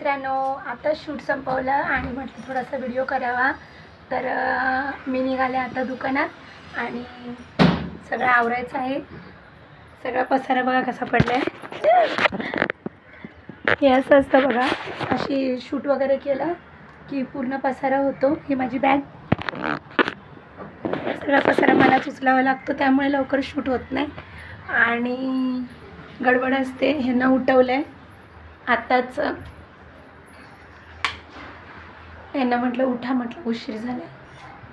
मित्रांनो, आता शूट संपवलं आणि म्हटलं थोडासा व्हिडिओ करावा, तर मी निघाले आता दुकानात आणि सगळं आवरायचं आहे. सगळा पसारा बघा कसा पडलाय. हे असं असतं बघा, अशी शूट वगैरे केलं की पूर्ण पसारा होतो. ही माझी बॅग, सगळा पसारा मलाच उचलावा लागतो, त्यामुळे लवकर शूट होत नाही आणि गडबड असते. ह्यांना उठवलंय आत्ताच, यांना म्हटलं उठा, म्हटलं उशीर झाला.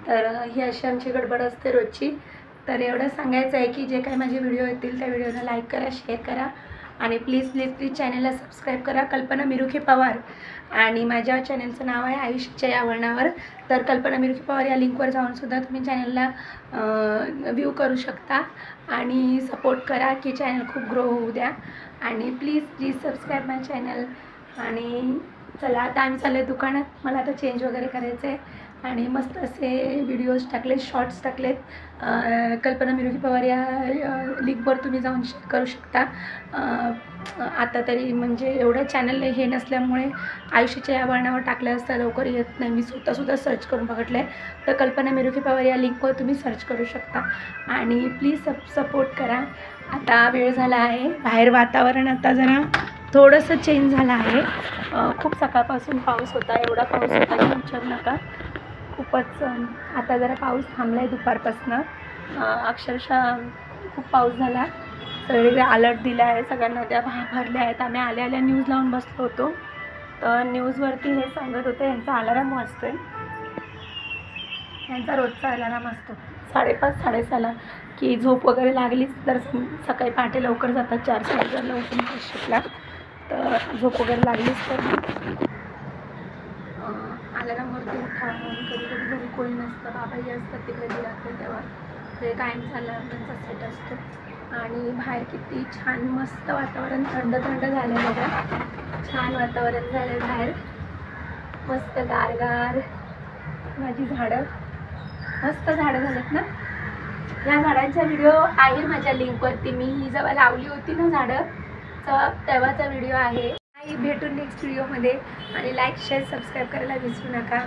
तर ही अशी आमची गडबड असते रोजची. तर एवढं सांगायचं आहे की जे काही माझे व्हिडिओ येतील त्या व्हिडिओला लाईक करा, शेअर करा आणि प्लीज चॅनलला सबस्क्राईब करा. कल्पना मिरुखे पवार आणि माझ्या चॅनलचं नाव आहे आयुष्याच्या या वळणावर. तर कल्पना मिरुखे पवार या लिंकवर जाऊनसुद्धा तुम्ही चॅनलला व्ह्यू करू शकता आणि सपोर्ट करा की चॅनल खूप ग्रो होऊ द्या. आणि प्लीज सबस्क्राईब माय चॅनल. आणि चला आता आम्ही चालले दुकानात. मला आता चेंज वगैरे करायचं आहे आणि मस्त असे व्हिडिओज टाकले, शॉर्ट्स टाकलेत. कल्पना मिरुखे पवार या लिंकवर तुम्ही जाऊन शेअर करू शकता. आता तरी म्हणजे एवढं चॅनल हे नसल्यामुळे आयुष्याच्या या वळणावर टाकलं असतं लवकर येत नाही. मी स्वतःसुद्धा सर्च करून बघितलं आहे. तर कल्पना मिरुखे पवार या लिंकवर तुम्ही सर्च करू शकता आणि प्लीज सपोर्ट करा. आता वेळ झाला आहे, बाहेर वातावरण आता जरा थोडंसं चेंज झालं आहे. खूप सकाळपासून पाऊस होता, एवढा पाऊस होता की विचारू नका. खूपच आता जरा पाऊस थांबला आहे दुपारपासनं. अक्षरशः खूप पाऊस झाला. सगळीकडे अलर्ट दिला आहे, सगळ्यांना नद्या भरल्या आहेत. आम्ही आल्या न्यूज लावून बसलो होतो, तर न्यूजवरती हे सांगत होते यांचा अलाराम वाजतो आहे. यांचा रोजचा अलाराम असतो 5:30 6:30 की झोप वगैरे लागलीच तर सकाळी पहाटे लवकर जातात, 4-4:30ला उठून शिकला. तर झोप वगैरे लागलीच तर अलारामवरती उठा. कधी घरी कोणी नसतं, बाबाही असतात तिकडे दिराकडे, तेव्हा ते कायम अलारामचा सेट असतो. आणि बाहेर किती छान मस्त वातावरण, थंड झालं आहे बघा. छान वातावरण झालं आहे बाहेर, मस्त गारगार. माझी झाडं, मस्त झाडं झालेत ना. या झाडांचा व्हिडिओ आहे माझ्या लिंकवरती. मी ही जेव्हा लावली होती ना झाडं, तेव्हाचा व्हिडिओ आहे. भेटून नेक्स्ट व्हिडिओमध्ये आणि लाईक शेअर सबस्क्राईब करायला विसरू नका.